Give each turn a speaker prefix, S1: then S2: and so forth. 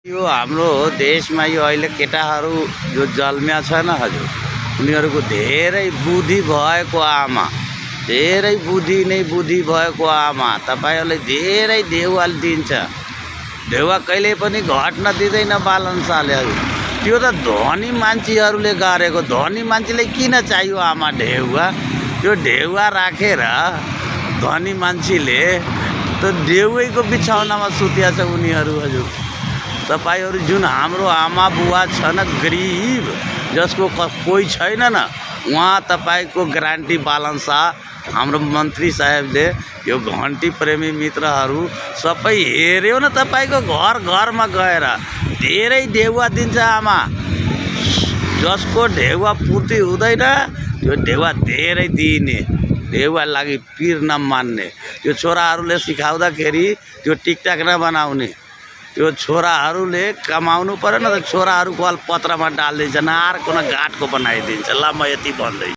S1: यो हाम्रो देशमा यो अहिले केटाहरू जो जन्मिया छ न हजुर, उनीहरूको धेरै बुद्धि भएको आमा, धेरै बुद्धि भएको आमा तपाईहरुले धेरै देउवा दिन्छ। देउवा कहिले पनि घट्न दिँदैन बालनसाले हजुर। त्यो त धनी मान्छेहरूले गरेको, धनी मान्छेले किन चाहियो आमा ढेउवा? त्यो ढेउवा राखेर धनी मान्छेले त देउवैको बिछौनामा सुत्या छ उनीहरू हजुर। तपाईहरु जुन हाम्रो आमा बुवा छन् गरिब, जसको कोही छैन न, उहाँ तपाईको ग्यारेन्टी बालनसा हाम्रो मन्त्री साहेबले यो घन्टी प्रेमी मित्रहरू सबै हेर्यो न, तपाईको घर घरमा गएर धेरै ढेउवा दिन्छ आमा। जसको ढेउवा पूर्ति हुँदैन त्यो ढेउवा धेरै दिने, ढेउवा लागि पीर नमान्ने। त्यो छोराहरूले सिकाउँदाखेरि त्यो टिकटक नबनाउने, त्यो छोराहरूले कमाउनु पर्यो न त, छोराहरूको पत्रमा डालिदिन्छ, नारको न घाटको बनाइदिन्छ। ल म यति भन्दै